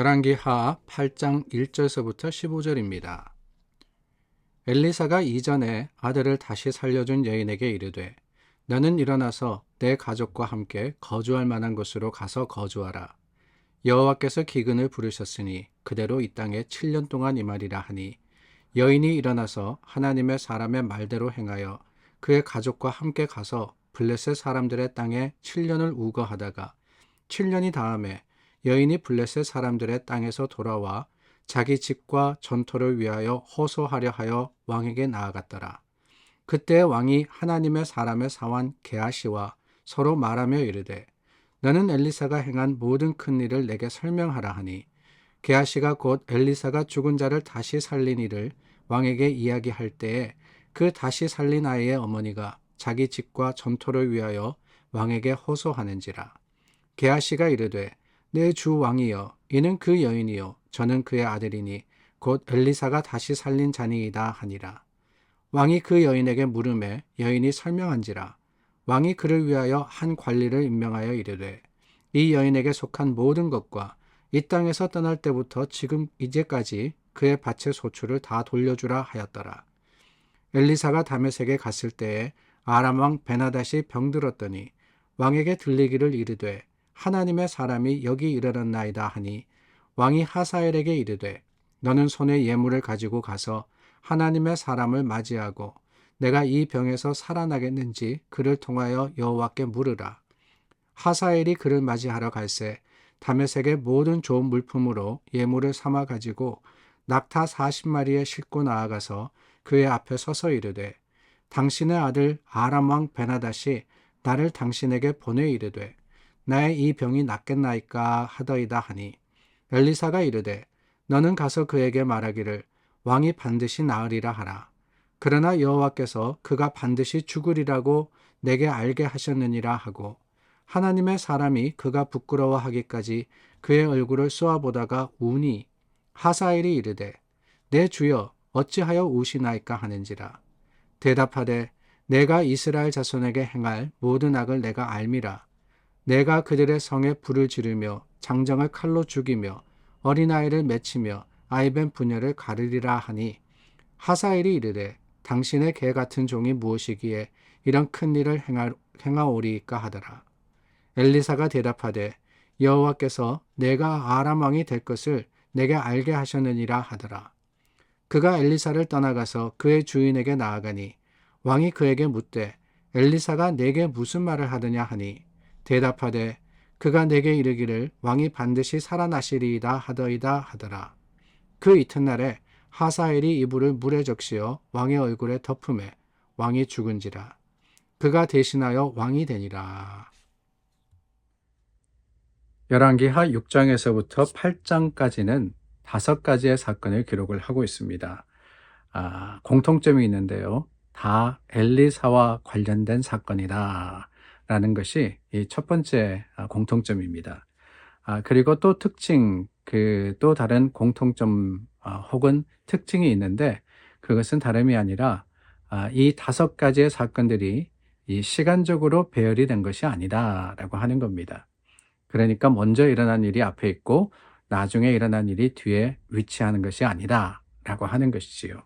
열왕기하 8장 1절서부터 15절입니다. 엘리사가 이전에 아들을 다시 살려준 여인에게 이르되 너는 일어나서 내 가족과 함께 거주할 만한 곳으로 가서 거주하라. 여호와께서 기근을 부르셨으니 그대로 이 땅에 7년 동안 임하리라 하니 여인이 일어나서 하나님의 사람의 말대로 행하여 그의 가족과 함께 가서 블레셋 사람들의 땅에 7년을 우거하다가 7년이 다음에 여인이 블레셋 사람들의 땅에서 돌아와 자기 집과 전토를 위하여 호소하려 하여 왕에게 나아갔더라. 그때 왕이 하나님의 사람의 사환 게하시와 서로 말하며 이르되 너는 엘리사가 행한 모든 큰 일을 내게 설명하라 하니 게하시가 곧 엘리사가 죽은 자를 다시 살린 일을 왕에게 이야기할 때에 그 다시 살린 아이의 어머니가 자기 집과 전토를 위하여 왕에게 호소하는지라. 게하시가 이르되 내 주 왕이여 이는 그 여인이요 저는 그의 아들이니 곧 엘리사가 다시 살린 자니이다 하니라. 왕이 그 여인에게 물으매 여인이 설명한지라. 왕이 그를 위하여 한 관리를 임명하여 이르되 이 여인에게 속한 모든 것과 이 땅에서 떠날 때부터 지금 이제까지 그의 밭의 소출을 다 돌려주라 하였더라. 엘리사가 다메섹에 갔을 때에 아람 왕 베나닷이 병들었더니 왕에게 들리기를 이르되 하나님의 사람이 여기 이르렀나이다 하니 왕이 하사엘에게 이르되 너는 손에 예물을 가지고 가서 하나님의 사람을 맞이하고 내가 이 병에서 살아나겠는지 그를 통하여 여호와께 물으라. 하사엘이 그를 맞이하러 갈새 다메섹의 모든 좋은 물품으로 예물을 삼아 가지고 낙타 40마리에 싣고 나아가서 그의 앞에 서서 이르되 당신의 아들 아람 왕 베나닷이 나를 당신에게 보내 이르되 나의 이 병이 낫겠나이까 하더이다 하니 엘리사가 이르되 너는 가서 그에게 말하기를 왕이 반드시 나으리라 하라. 그러나 여호와께서 그가 반드시 죽으리라고 내게 알게 하셨느니라 하고 하나님의 사람이 그가 부끄러워하기까지 그의 얼굴을 쏘아보다가 우니 하사엘이 이르되 내 주여 어찌하여 우시나이까 하는지라. 대답하되 내가 이스라엘 자손에게 행할 모든 악을 내가 알미라. 내가 그들의 성에 불을 지르며 장정을 칼로 죽이며 어린아이를 맺히며 아이벤 부녀를 가르리라 하니 하사엘이 이르되 당신의 개 같은 종이 무엇이기에 이런 큰 일을 행하오리이까 하더라. 엘리사가 대답하되 여호와께서 내가 아람 왕이 될 것을 내게 알게 하셨느니라 하더라. 그가 엘리사를 떠나가서 그의 주인에게 나아가니 왕이 그에게 묻되 엘리사가 내게 무슨 말을 하더냐 하니 대답하되 그가 내게 이르기를 왕이 반드시 살아나시리이다 하더이다 하더라. 그 이튿날에 하사엘이 이불을 물에 적시어 왕의 얼굴에 덮음에 왕이 죽은지라. 그가 대신하여 왕이 되니라. 열왕기하 6장에서부터 8장까지는 5가지의 사건을 기록을 하고 있습니다. 공통점이 있는데요. 다 엘리사와 관련된 사건이다 라는 것이 이 첫 번째 공통점입니다. 그리고 또 특징, 또 다른 공통점 혹은 특징이 있는데 그것은 다름이 아니라 이 5가지의 사건들이 이 시간적으로 배열이 된 것이 아니다 라고 하는 겁니다. 그러니까 먼저 일어난 일이 앞에 있고 나중에 일어난 일이 뒤에 위치하는 것이 아니다 라고 하는 것이지요.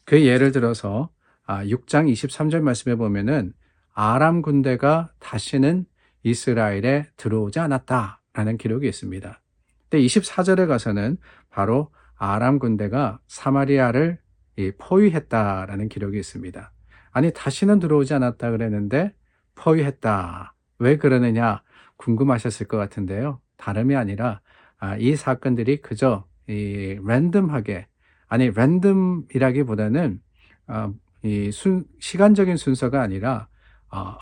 그 예를 들어서 6장 23절 말씀에 보면은 아람 군대가 다시는 이스라엘에 들어오지 않았다 라는 기록이 있습니다. 근데 24절에 가서는 바로 아람 군대가 사마리아를 포위했다라는 기록이 있습니다. 아니 다시는 들어오지 않았다 그랬는데 포위했다. 왜 그러느냐 궁금하셨을 것 같은데요. 다름이 아니라 이 사건들이 그저 랜덤하게 랜덤이라기보다는 시간적인 순서가 아니라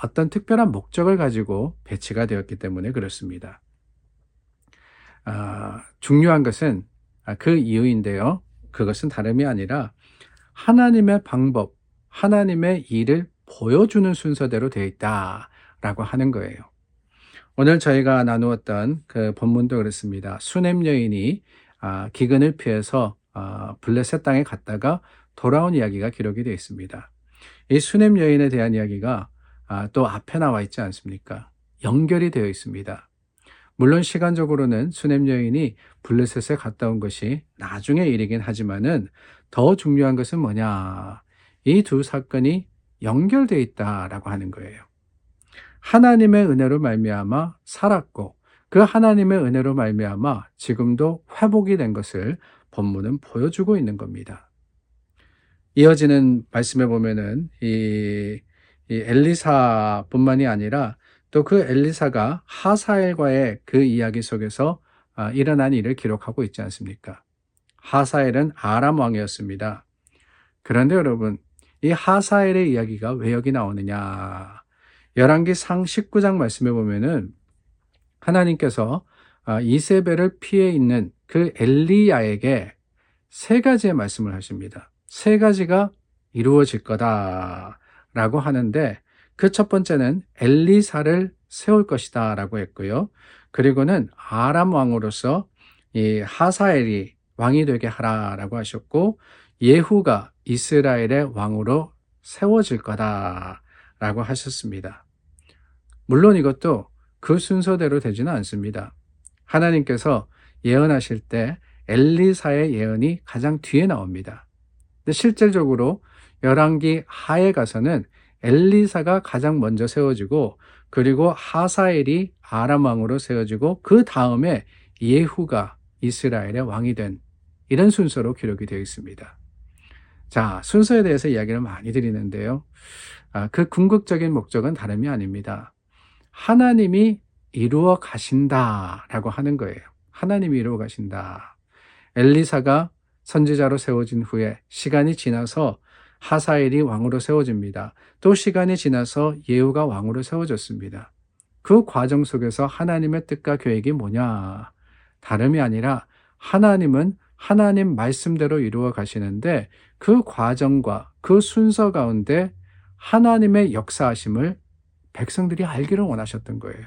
어떤 특별한 목적을 가지고 배치가 되었기 때문에 그렇습니다. 중요한 것은 그 이유인데요. 그것은 다름이 아니라 하나님의 방법, 하나님의 일을 보여주는 순서대로 되어 있다라고 하는 거예요. 오늘 저희가 나누었던 그 본문도 그렇습니다. 수넴 여인이 기근을 피해서 블레셋 땅에 갔다가 돌아온 이야기가 기록이 되어 있습니다. 이 수넴 여인에 대한 이야기가 또 앞에 나와 있지 않습니까? 연결이 되어 있습니다. 물론 시간적으로는 수넴 여인이 블레셋에 갔다 온 것이 나중의 일이긴 하지만은 더 중요한 것은 뭐냐? 이 두 사건이 연결되어 있다라고 하는 거예요. 하나님의 은혜로 말미암아 살았고 그 하나님의 은혜로 말미암아 지금도 회복이 된 것을 본문은 보여주고 있는 겁니다. 이어지는 말씀에 보면은 이 엘리사뿐만이 아니라 또 그 엘리사가 하사엘과의 그 이야기 속에서 일어난 일을 기록하고 있지 않습니까? 하사엘은 아람 왕이었습니다. 그런데 여러분, 이 하사엘의 이야기가 왜 여기 나오느냐? 열왕기상 19장 말씀에 보면은 하나님께서 이세벨을 피해 있는 그 엘리야에게 세 가지의 말씀을 하십니다. 세 가지가 이루어질 거다라고 하는데 그 첫 번째는 엘리사를 세울 것이다라고 했고요. 그리고는 아람 왕으로서 이 하사엘이 왕이 되게 하라라고 하셨고 예후가 이스라엘의 왕으로 세워질 거다라고 하셨습니다. 물론 이것도 그 순서대로 되지는 않습니다. 하나님께서 예언하실 때 엘리사의 예언이 가장 뒤에 나옵니다. 근데 실질적으로 열왕기 하에 가서는 엘리사가 가장 먼저 세워지고 그리고 하사엘이 아람 왕으로 세워지고 그 다음에 예후가 이스라엘의 왕이 된 이런 순서로 기록이 되어 있습니다. 자, 순서에 대해서 이야기를 많이 드리는데요. 그 궁극적인 목적은 다름이 아닙니다. 하나님이 이루어 가신다라고 하는 거예요. 하나님이 이루어 가신다. 엘리사가 선지자로 세워진 후에 시간이 지나서 하사엘이 왕으로 세워집니다. 또 시간이 지나서 예후가 왕으로 세워졌습니다. 그 과정 속에서 하나님의 뜻과 계획이 뭐냐? 다름이 아니라 하나님은 하나님 말씀대로 이루어 가시는데 그 과정과 그 순서 가운데 하나님의 역사하심을 백성들이 알기를 원하셨던 거예요.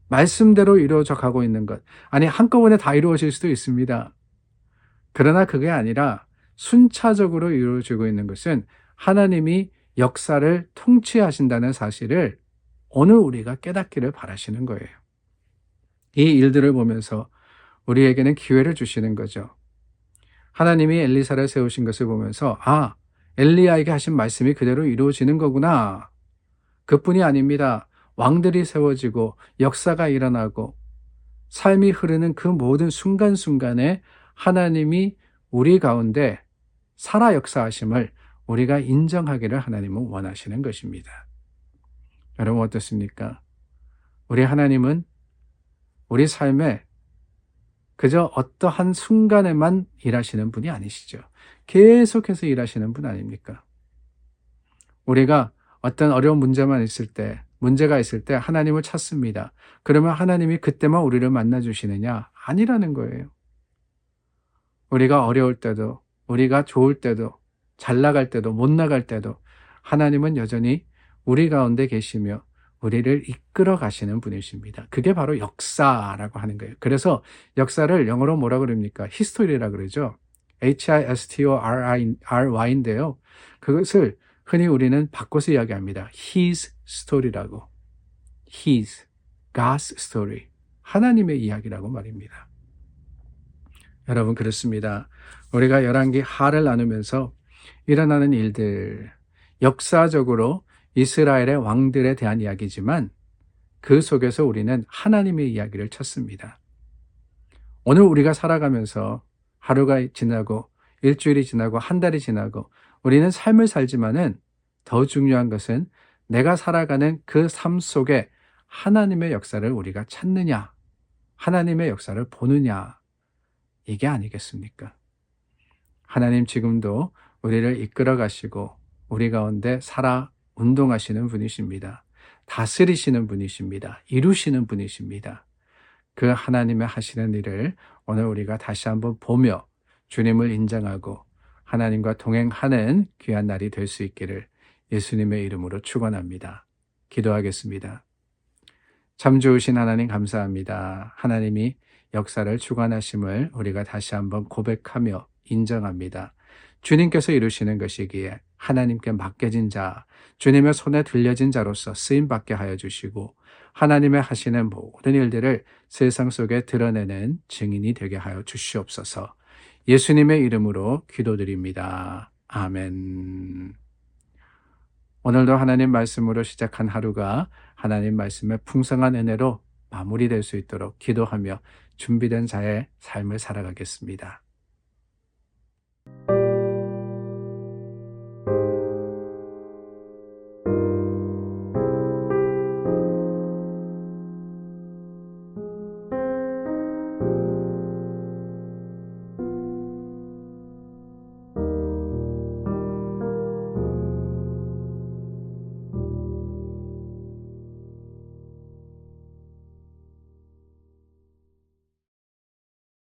말씀대로 이루어져 가고 있는 것. 아니, 한꺼번에 다 이루어질 수도 있습니다. 그러나 그게 아니라 순차적으로 이루어지고 있는 것은 하나님이 역사를 통치하신다는 사실을 오늘 우리가 깨닫기를 바라시는 거예요. 이 일들을 보면서 우리에게는 기회를 주시는 거죠. 하나님이 엘리사를 세우신 것을 보면서 엘리야에게 하신 말씀이 그대로 이루어지는 거구나. 그뿐이 아닙니다. 왕들이 세워지고 역사가 일어나고 삶이 흐르는 그 모든 순간순간에 하나님이 우리 가운데 살아 역사하심을 우리가 인정하기를 하나님은 원하시는 것입니다. 여러분 어떻습니까? 우리 하나님은 우리 삶에 그저 어떠한 순간에만 일하시는 분이 아니시죠. 계속해서 일하시는 분 아닙니까? 우리가 어떤 어려운 문제가 있을 때 하나님을 찾습니다. 그러면 하나님이 그때만 우리를 만나주시느냐? 아니라는 거예요. 우리가 어려울 때도, 우리가 좋을 때도, 잘 나갈 때도, 못 나갈 때도 하나님은 여전히 우리 가운데 계시며 우리를 이끌어 가시는 분이십니다. 그게 바로 역사라고 하는 거예요. 그래서 역사를 영어로 뭐라 그럽니까? 히스토리라 그러죠. HISTORY인데요. 그것을 흔히 우리는 바꿔서 이야기합니다. His story라고. His, God's story. 하나님의 이야기라고 말입니다. 여러분 그렇습니다. 우리가 열왕기 하를 나누면서 일어나는 일들, 역사적으로 이스라엘의 왕들에 대한 이야기지만 그 속에서 우리는 하나님의 이야기를 찾습니다. 오늘 우리가 살아가면서 하루가 지나고 일주일이 지나고 한 달이 지나고 우리는 삶을 살지만은 더 중요한 것은 내가 살아가는 그 삶 속에 하나님의 역사를 우리가 찾느냐, 하나님의 역사를 보느냐, 이게 아니겠습니까? 하나님 지금도 우리를 이끌어 가시고 우리 가운데 살아 운동하시는 분이십니다. 다스리시는 분이십니다. 이루시는 분이십니다. 그 하나님의 하시는 일을 오늘 우리가 다시 한번 보며 주님을 인정하고 하나님과 동행하는 귀한 날이 될 수 있기를 예수님의 이름으로 축원합니다. 기도하겠습니다. 참 좋으신 하나님 감사합니다. 하나님이 역사를 주관하심을 우리가 다시 한번 고백하며 인정합니다. 주님께서 이루시는 것이기에 하나님께 맡겨진 자, 주님의 손에 들려진 자로서 쓰임받게 하여 주시고 하나님의 하시는 모든 일들을 세상 속에 드러내는 증인이 되게 하여 주시옵소서. 예수님의 이름으로 기도드립니다. 아멘. 오늘도 하나님 말씀으로 시작한 하루가 하나님 말씀의 풍성한 은혜로 마무리될 수 있도록 기도하며 준비된 자의 삶을 살아가겠습니다.